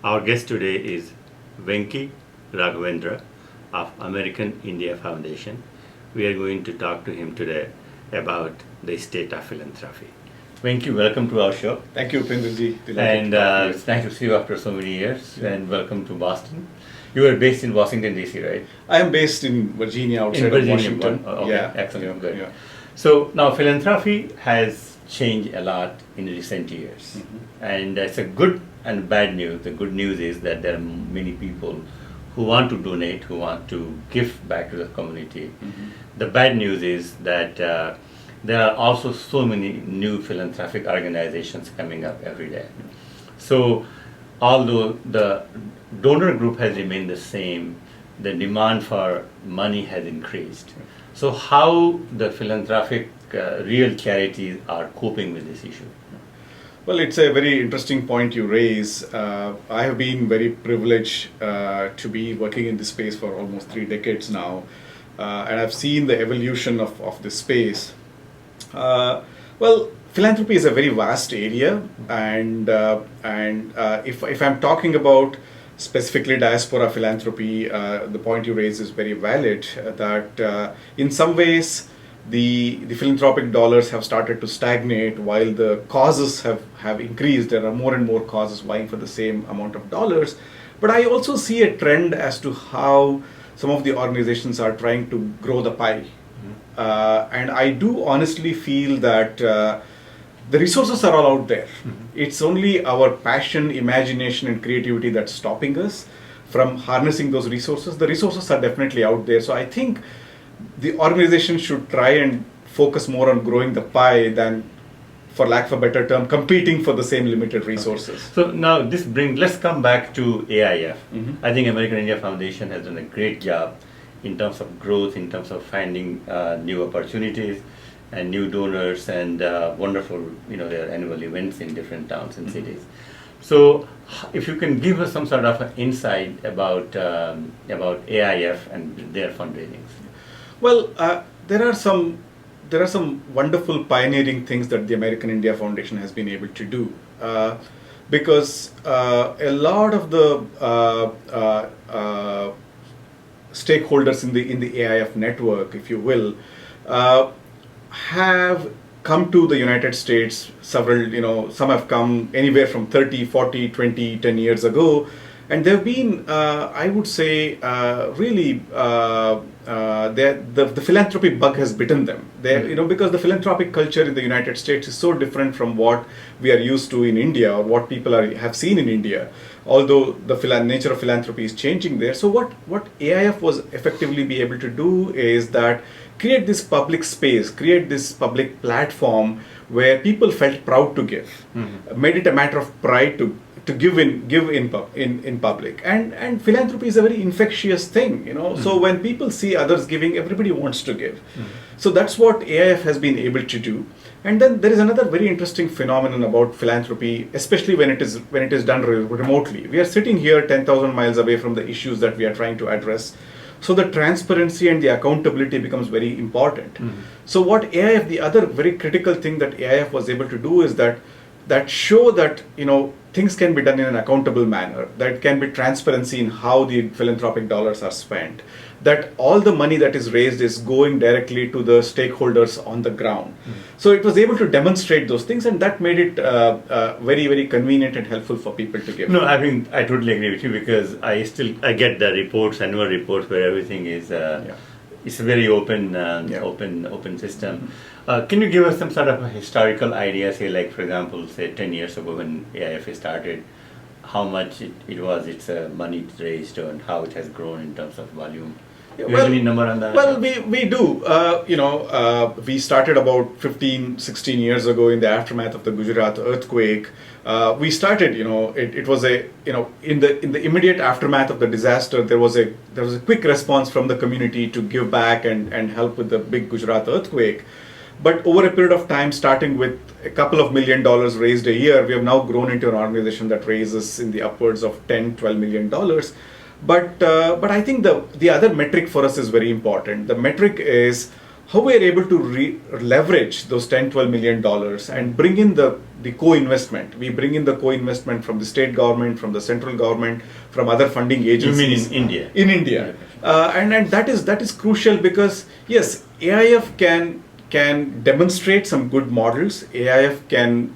Our guest today is Raghavendra of American India Foundation. We are going to talk to him today about the state of philanthropy. Venki, welcome to our show. Thank you, Upendraji. And it's nice to see you after so many years. And welcome to Boston. You are based in Washington, D.C., right? I am based in Virginia, outside of Washington. Okay, yeah. Excellent, good. Yeah. So now philanthropy has changed a lot in recent years. And it's a good and bad news. The good news is that there are many people who want to donate, who want to give back to the community. The bad news is that there are also so many new philanthropic organizations coming up every day. So although the donor group has remained the same, the demand for money has increased. So how the philanthropic real charities are coping with this issue? Well, it's a very interesting point you raise. I have been very privileged to be working in this space for almost 3 decades now, and I've seen the evolution of this space. Well, philanthropy is a very vast area, and if I'm talking about specifically diaspora philanthropy, the point you raise is very valid. That in some ways the philanthropic dollars have started to stagnate while the causes have increased. There are more and more causes vying for the same amount of dollars. But I also see a trend as to how some of the organizations are trying to grow the pie. And I do honestly feel that the resources are all out there. It's only our passion, imagination, and creativity that's stopping us from harnessing those resources. The resources are definitely out there. So I think the organization should try and focus more on growing the pie than, for lack of a better term, competing for the same limited resources. Okay. So now let's come back to AIF. I think American India Foundation has done a great job in terms of growth, in terms of finding new opportunities and new donors and wonderful, their annual events in different towns and cities. So if you can give us some sort of an insight about AIF and their fundraisings. Well, there are some wonderful pioneering things that the American India Foundation has been able to do, because a lot of the stakeholders in the AIF network, if you will, have come to the United States several, some have come anywhere from 30, 40, 20, 10 years ago. And they've been, I would say, really, the philanthropy bug has bitten them. Because the philanthropic culture in the United States is so different from what we are used to in India or what people have seen in India. Although the nature of philanthropy is changing there. So what AIF was effectively be able to do is that create this public space, create this public platform where people felt proud to give, made it a matter of pride to give in public, and philanthropy is a very infectious thing, So when people see others giving, everybody wants to give. So that's what AIF has been able to do. And then there is another very interesting phenomenon about philanthropy, especially when it is done remotely. We are sitting here 10,000 miles away from the issues that we are trying to address. So the transparency and the accountability becomes very important. So what AIF, the other very critical thing that AIF was able to do is that show that things can be done in an accountable manner, that can be transparency in how the philanthropic dollars are spent, that all the money that is raised is going directly to the stakeholders on the ground. So it was able to demonstrate those things, and that made it very, very convenient and helpful for people to give. No, I mean, I totally agree with you, because I get the annual reports where everything is it's a very open system. Can you give us some sort of a historical idea, say, like, for example, say 10 years ago when AIF started, how much its money raised and how it has grown in terms of volume? Do you have any number on that? Well, we do. We started about 15, 16 years ago in the aftermath of the Gujarat earthquake. We started, it was in the immediate aftermath of the disaster, there was a quick response from the community to give back and help with the big Gujarat earthquake. But over a period of time, starting with a couple of $1 million raised a year, we have now grown into an organization that raises in the upwards of $10, $12 million. But I think the other metric for us is very important. The metric is how we are able to leverage those 10, $12 million and bring in the co-investment. We bring in the co-investment from the state government, from the central government, from other funding agencies. You mean in India? In India. And that is crucial because, yes, AIF can demonstrate some good models. AIF can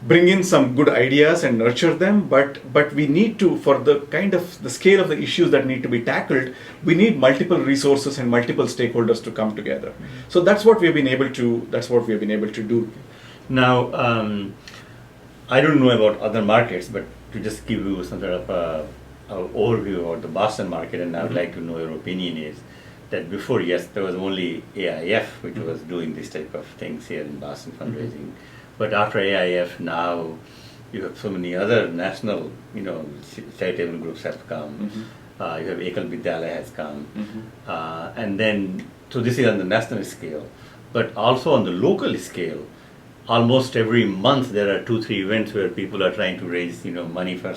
bring in some good ideas and nurture them, but we need to, for the scale of the issues that need to be tackled, we need multiple resources and multiple stakeholders to come together. So that's what we have been able to do. Now, I don't know about other markets, but to just give you some sort of a overview about the Boston market, and I would like to know your opinion, is that before, yes, there was only AIF which was doing this type of things here in Boston fundraising. But after AIF, now you have so many other national, charitable groups have come. You have Ekal Vidyalaya has come. And then, so this is on the national scale. But also on the local scale, almost every month there are 2-3 events where people are trying to raise, money for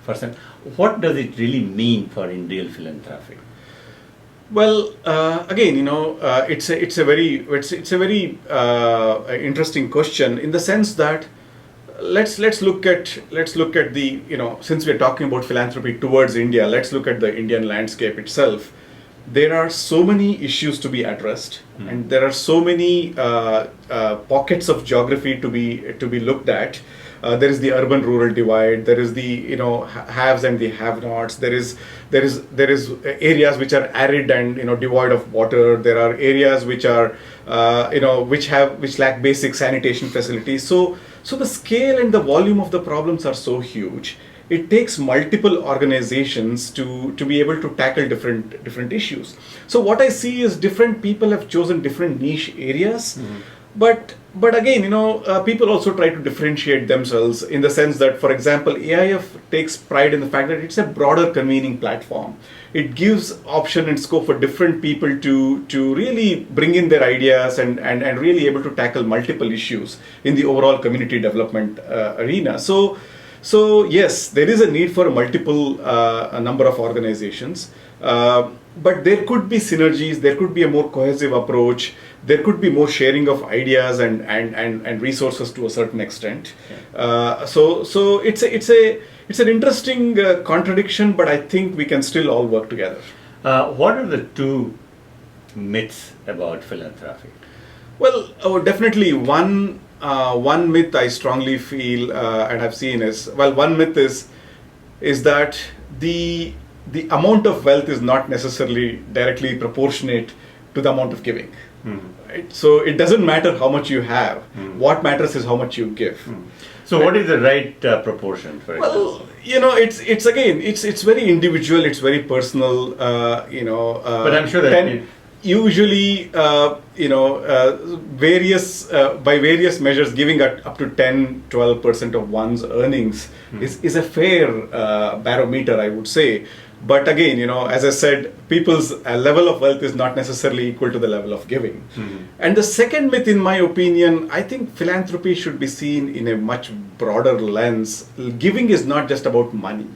person. What does it really mean for Indian philanthropy? Well, again, it's a very interesting question in the sense that let's look at the since we're talking about philanthropy towards India, let's look at the Indian landscape itself. There are so many issues to be addressed, and there are so many pockets of geography to be looked at. There is the urban-rural divide. There is the haves and the have-nots. There is areas which are arid and devoid of water. There are areas which are which lack basic sanitation facilities. So the scale and the volume of the problems are so huge. It takes multiple organizations to be able to tackle different issues. So what I see is different people have chosen different niche areas. But again, people also try to differentiate themselves in the sense that, for example, AIF takes pride in the fact that it's a broader convening platform. It gives option and scope for different people to really bring in their ideas and really able to tackle multiple issues in the overall community development arena. So yes, there is a need for a number of organizations. But there could be synergies, there could be a more cohesive approach, there could be more sharing of ideas and resources to a certain extent. So it's an interesting contradiction, but I think we can still all work together. What are the two myths about philanthropy? Well, definitely one myth I strongly feel and have seen is, one myth is that the amount of wealth is not necessarily directly proportionate to the amount of giving. Right? So it doesn't matter how much you have. What matters is how much you give. So what is the right proportion for example? It's very individual. It's very personal. But I'm sure that usually by various measures, giving up to 10-12% of one's earnings is a fair barometer, I would say. But again, as I said, people's level of wealth is not necessarily equal to the level of giving. And the second myth, in my opinion, I think philanthropy should be seen in a much broader lens. Giving is not just about money.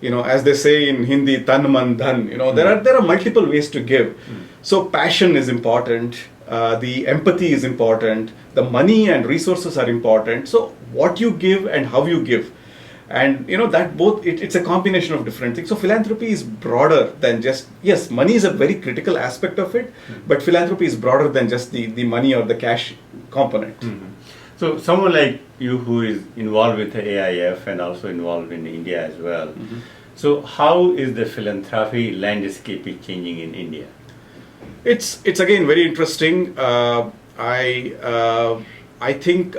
As they say in Hindi, tan man dhan. There are multiple ways to give. So passion is important. The empathy is important. The money and resources are important. So what you give and how you give. And that both it's a combination of different things. So philanthropy is broader than just, yes, money is a very critical aspect of it, but philanthropy is broader than just the money or the cash component. So someone like you who is involved with the AIF and also involved in India as well. So how is the philanthropy landscape changing in India? It's again very interesting. I think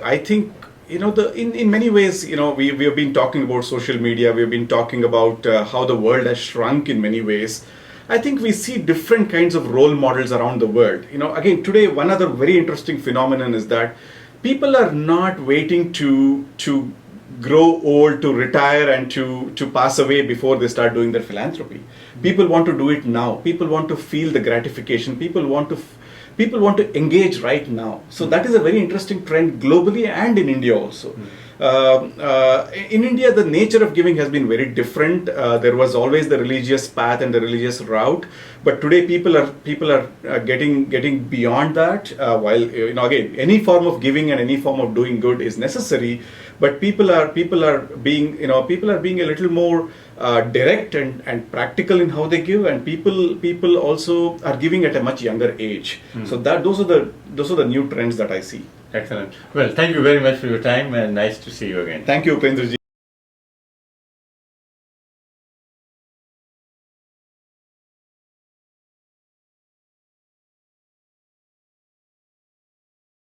in many ways, we have been talking about social media. We have been talking about how the world has shrunk in many ways. I think we see different kinds of role models around the world. Again, today, one other very interesting phenomenon is that people are not waiting to grow old, to retire and to pass away before they start doing their philanthropy. People want to do it now. People want to feel the gratification. People want to engage right now. So that is a very interesting trend globally and in India also. In India, the nature of giving has been very different. There was always the religious path and the religious route, but today people are getting beyond that. While again, any form of giving and any form of doing good is necessary, but people are being a little more direct and practical in how they give, and people also are giving at a much younger age. So those are the new trends that I see. Excellent. Well, thank you very much for your time, and nice to see you again. Thank you, Upendra ji.